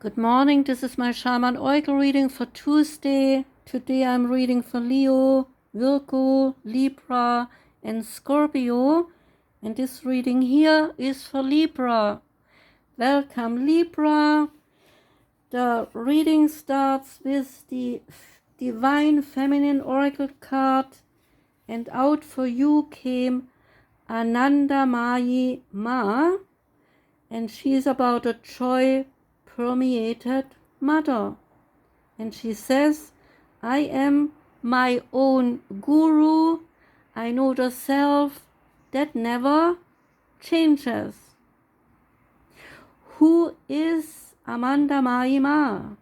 Good morning, this is my Shaman Oracle reading for Tuesday. Today I'm reading for Leo, Virgo, Libra and Scorpio. And this reading here is for Libra. Welcome Libra. The reading starts with the Divine Feminine Oracle card. And out for you came Anandamayima. And she is about a joy-permeated mother. And she says, I am my own guru. I know the self that never changes. Who is Anandamayima?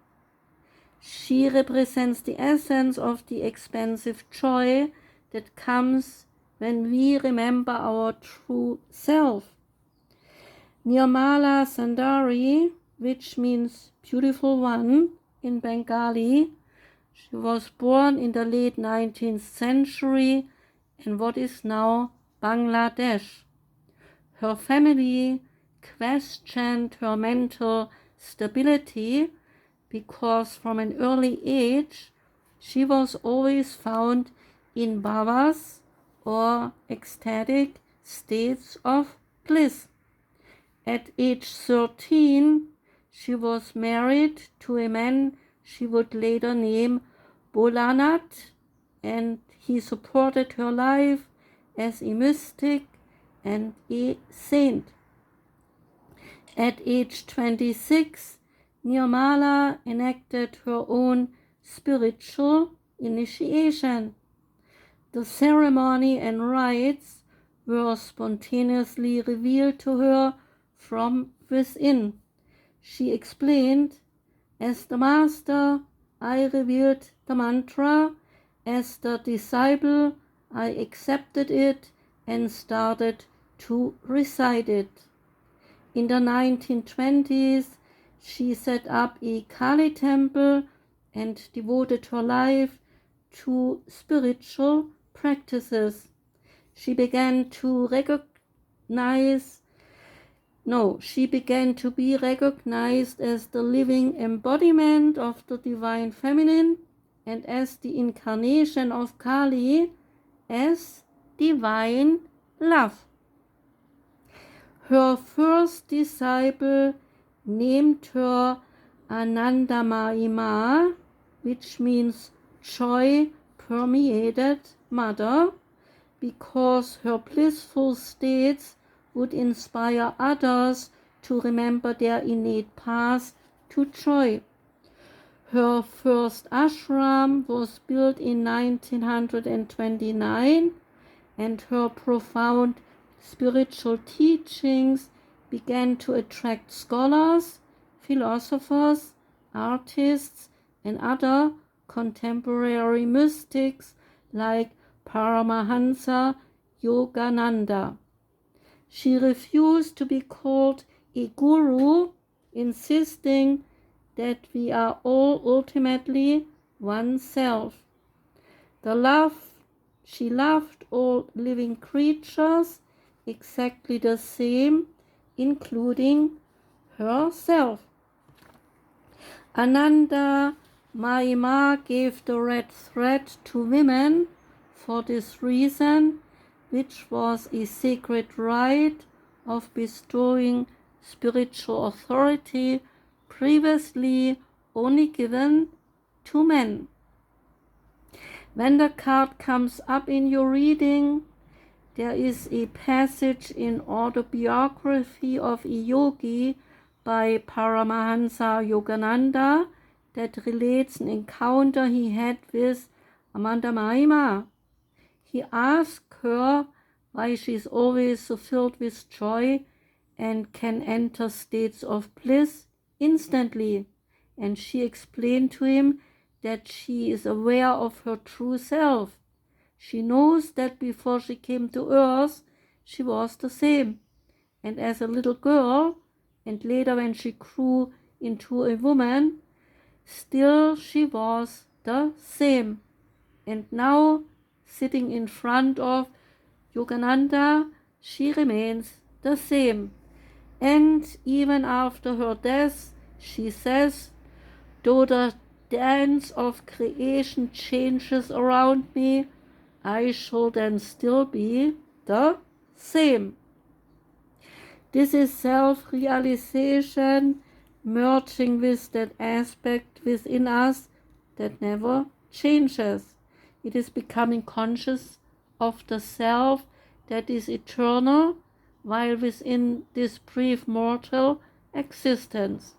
She represents the essence of the expansive joy that comes when we remember our true self. Nirmala Sundari, which means beautiful one in Bengali. She was born in the late 19th century in what is now Bangladesh. Her family questioned her mental stability because from an early age she was always found in bhavas or ecstatic states of bliss. At age 13, she was married to a man she would later name Bolanath, and he supported her life as a mystic and a saint. At age 26, Nirmala enacted her own spiritual initiation. The ceremony and rites were spontaneously revealed to her from within. She explained, as the master, I revealed the mantra. As the disciple, I accepted it and started to recite it. In the 1920s, she set up a Kali temple and devoted her life to spiritual practices. She began to be recognized as the living embodiment of the Divine Feminine and as the incarnation of Kali as divine love. Her first disciple named her Anandamayima, which means joy-permeated mother, because her blissful states would inspire others to remember their innate path to joy. Her first ashram was built in 1929, and her profound spiritual teachings began to attract scholars, philosophers, artists, and other contemporary mystics like Paramahansa Yogananda. She refused to be called a guru, insisting that we are all ultimately oneself. She loved all living creatures exactly the same, including herself. Anandamayima gave the red thread to women for this reason, which was a sacred right of bestowing spiritual authority previously only given to men. When the card comes up in your reading, there is a passage in Autobiography of a Yogi by Paramahansa Yogananda that relates an encounter he had with Anandamayima. He asked her why she is always so filled with joy and can enter states of bliss instantly, and she explained to him that she is aware of her true self. She knows that before she came to earth, she was the same, and as a little girl, and later when she grew into a woman, still she was the same. And now, sitting in front of Yogananda, she remains the same. And even after her death, She says, though the dance of creation changes around me, I shall then still be the same. This is self-realization merging with that aspect within us that never changes. It is becoming conscious of the self that is eternal while within this brief mortal existence.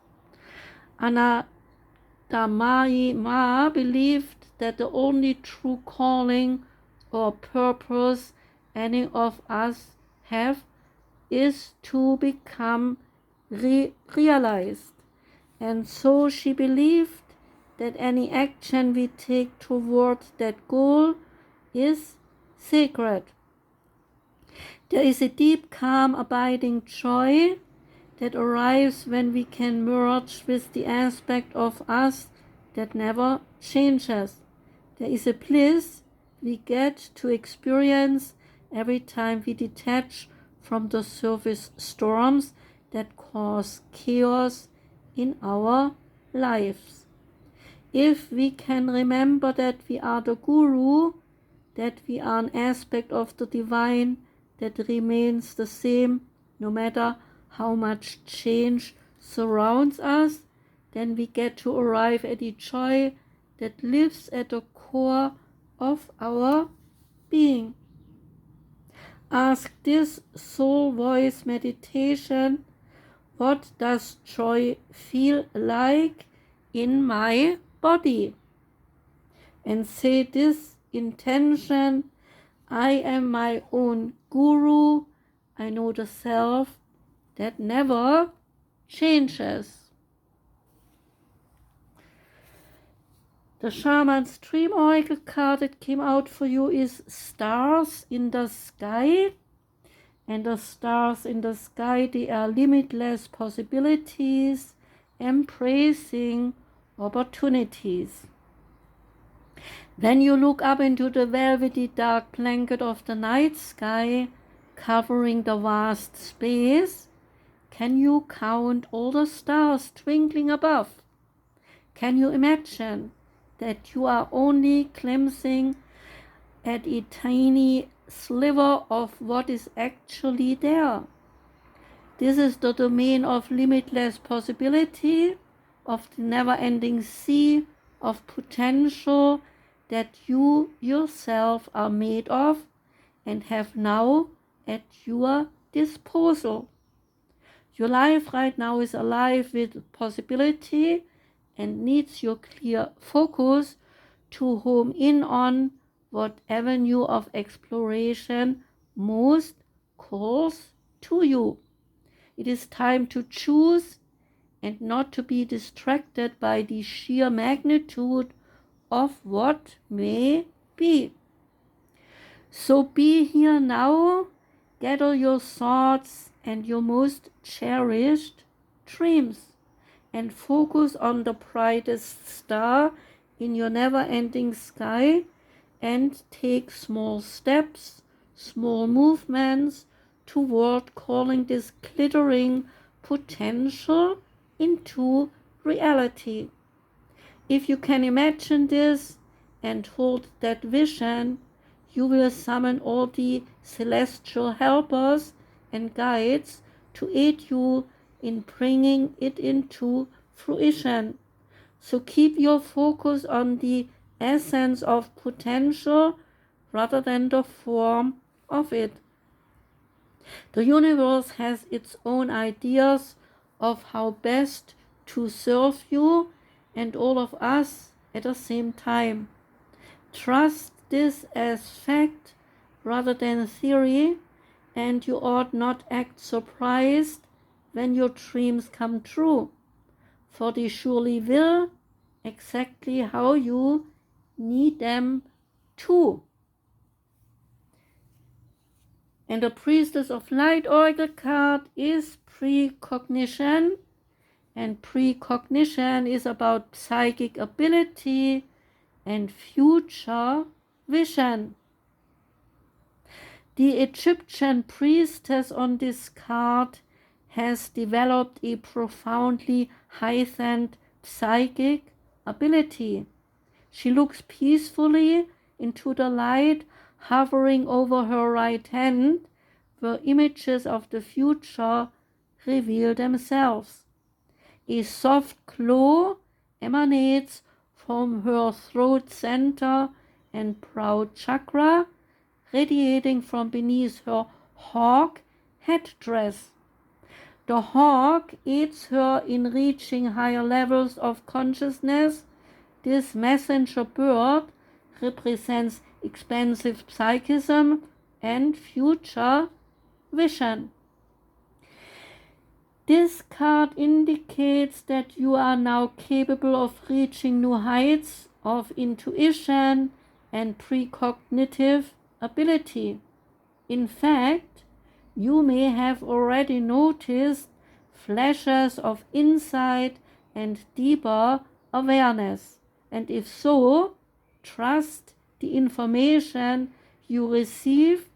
Anandamayima believed that the only true calling or purpose any of us have is to become realized. And so she believed that any action we take toward that goal is sacred. There is a deep, calm, abiding joy that arrives when we can merge with the aspect of us that never changes. There is a bliss we get to experience every time we detach from the surface storms that cause chaos in our lives. If we can remember that we are the Guru, that we are an aspect of the divine that remains the same no matter how much change surrounds us, then we get to arrive at the joy that lives at the core of our being. Ask this soul voice meditation, what does joy feel like in my body? And say this intention, I am my own guru, I know the self that never changes. The Shaman's Dream Oracle card that came out for you is Stars in the Sky. And the stars in the sky, they are limitless possibilities, embracing opportunities. When you look up into the velvety dark blanket of the night sky, covering the vast space, can you count all the stars twinkling above? Can you imagine that you are only glimpsing at a tiny sliver of what is actually there? This is the domain of limitless possibility, of the never-ending sea of potential that you yourself are made of and have now at your disposal. Your life right now is alive with possibility and needs your clear focus to home in on what avenue of exploration most calls to you. It is time to choose and not to be distracted by the sheer magnitude of what may be. So be here now, gather your thoughts and your most cherished dreams, and focus on the brightest star in your never-ending sky, and take small steps, small movements toward calling this glittering potential into reality. If you can imagine this and hold that vision, you will summon all the celestial helpers and guides to aid you in bringing it into fruition. So keep your focus on the essence of potential rather than the form of it. The universe has its own ideas of how best to serve you and all of us at the same time. Trust this as fact rather than theory, and you ought not act surprised when your dreams come true, for they surely will, exactly how you need them to. And the Priestess of Light Oracle card is Precognition. And precognition is about psychic ability and future vision. The Egyptian priestess on this card has developed a profoundly heightened psychic ability. She looks peacefully into the light hovering over her right hand, where images of the future reveal themselves. A soft glow emanates from her throat center and brow chakra, radiating from beneath her hawk headdress. The hawk aids her in reaching higher levels of consciousness. This messenger bird represents expansive psychism and future vision. This card indicates that you are now capable of reaching new heights of intuition and precognitive ability. In fact, you may have already noticed flashes of insight and deeper awareness. And if so, trust the information you receive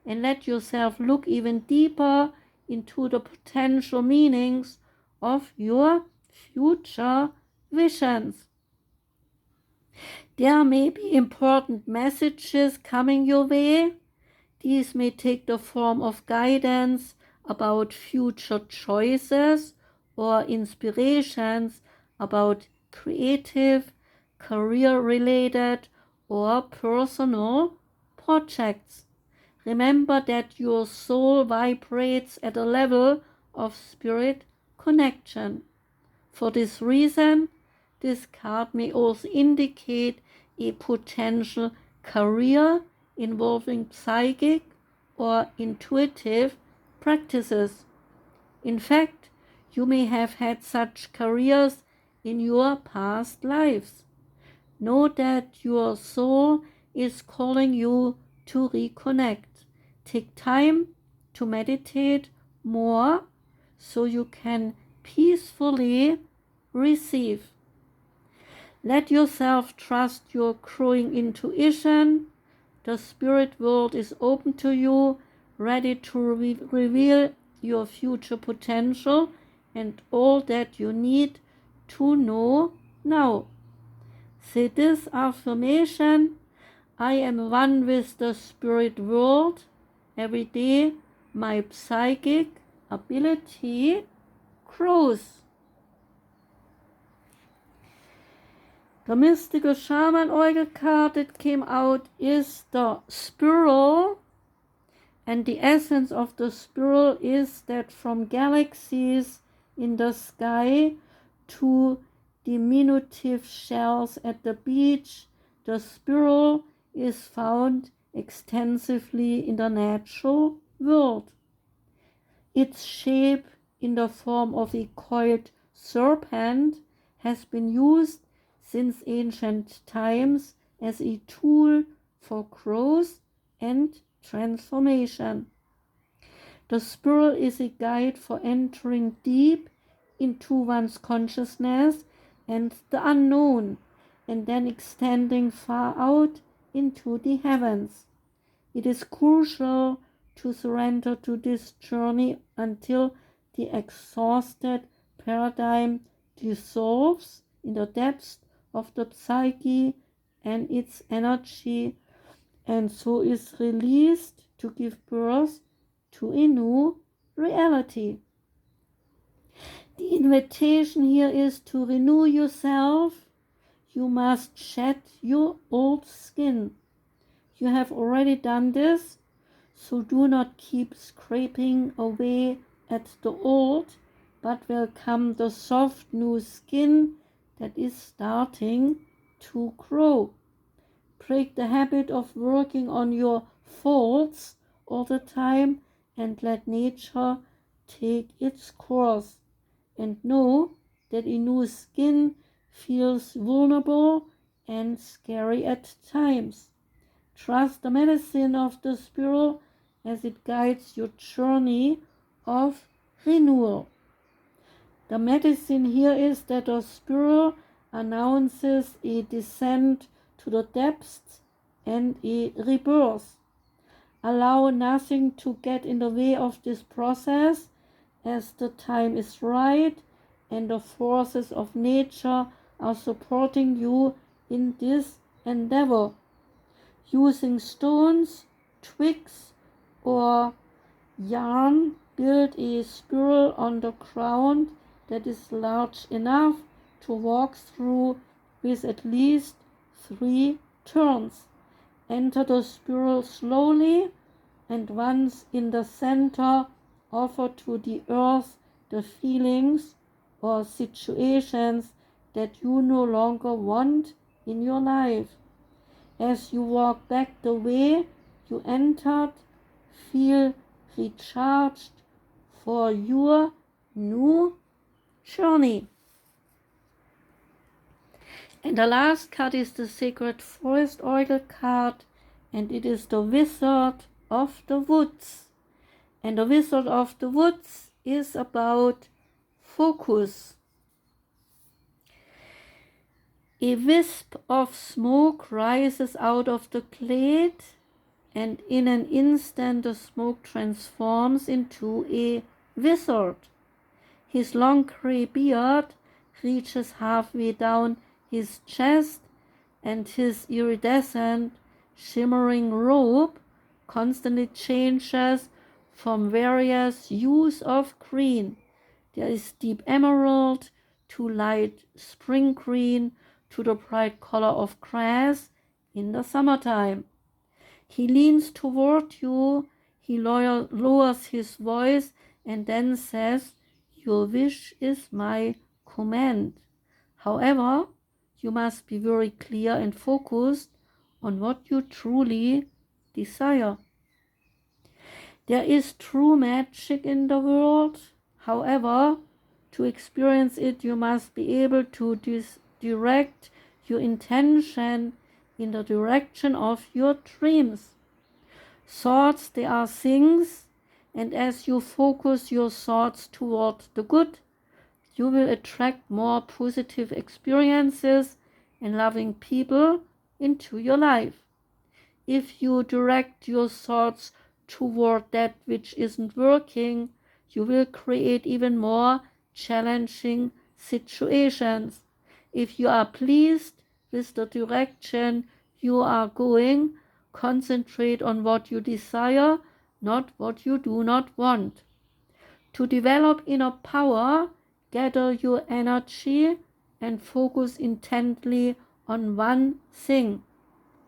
and let yourself look even deeper into the potential meanings of your future visions. There may be important messages coming your way. These may take the form of guidance about future choices or inspirations about creative, career-related, or personal projects. Remember that your soul vibrates at a level of spirit connection. For this reason, this card may also indicate a potential career involving psychic or intuitive practices. In fact, you may have had such careers in your past lives. Know that your soul is calling you to reconnect. Take time to meditate more so you can peacefully receive. Let yourself trust your growing intuition. The spirit world is open to you, ready to reveal your future potential and all that you need to know now. Say this affirmation: I am one with the spirit world. Every day my psychic ability grows. The mystical shaman oracle card that came out is the spiral, and the essence of the spiral is that from galaxies in the sky to diminutive shells at the beach, the spiral is found extensively in the natural world. Its shape in the form of a coiled serpent has been used since ancient times as a tool for growth and transformation. The spiral is a guide for entering deep into one's consciousness and the unknown, and then extending far out into the heavens. It is crucial to surrender to this journey until the exhausted paradigm dissolves in the depths of the psyche and its energy, and so is released to give birth to a new reality. The invitation here is to renew yourself. You must shed your old skin. You have already done this, so do not keep scraping away at the old, but welcome the soft new skin that is starting to grow. Break the habit of working on your faults all the time and let nature take its course. And know that a new skin feels vulnerable and scary at times. Trust the medicine of the spiral as it guides your journey of renewal. The medicine here is that the spiral announces a descent to the depths and a rebirth. Allow nothing to get in the way of this process. as the time is right and the forces of nature are supporting you in this endeavor. Using stones, twigs, or yarn, build a spiral on the ground that is large enough to walk through with at least 3 turns. Enter the spiral slowly, and once in the center, offer to the earth the feelings or situations that you no longer want in your life. As you walk back the way you entered, feel recharged for your new journey. And the last card is the Sacred Forest Oracle card, and it is the Wizard of the Woods. And the Wizard of the Woods is about focus. A wisp of smoke rises out of the glade, and in an instant the smoke transforms into a wizard. His long grey beard reaches halfway down his chest, and his iridescent, shimmering robe constantly changes from various hues of green. There is deep emerald to light spring green to the bright color of grass in the summertime. He leans toward you, he lowers his voice, and then says, "Your wish is my command." However, you must be very clear and focused on what you truly desire. There is true magic in the world. However, to experience it, you must be able to direct your intention in the direction of your dreams. Thoughts, they are things, and as you focus your thoughts toward the good, you will attract more positive experiences and loving people into your life. If you direct your thoughts toward that which isn't working, you will create even more challenging situations. If you are pleased with the direction you are going, concentrate on what you desire, not what you do not want. To develop inner power, gather your energy and focus intently on one thing.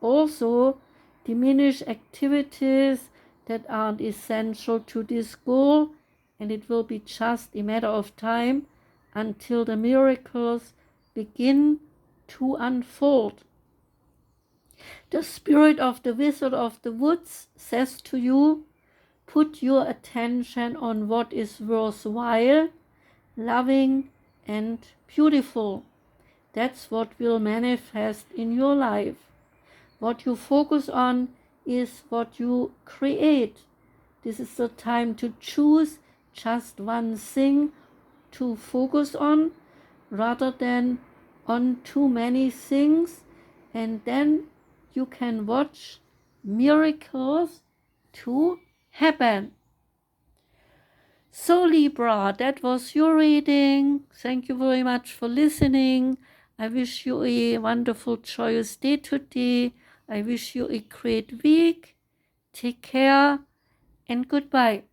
Also, diminish activities that aren't essential to this goal, and it will be just a matter of time until the miracles begin to unfold. The spirit of the Wizard of the Woods says to you, put your attention on what is worthwhile, loving, and beautiful. That's what will manifest in your life. What you focus on is what you create. This is the time to choose just one thing to focus on rather than on too many things, and then you can watch miracles to happen. So Libra, that was your reading. Thank you very much for listening. I wish you a wonderful, joyous day today. I wish you a great week. Take care and goodbye.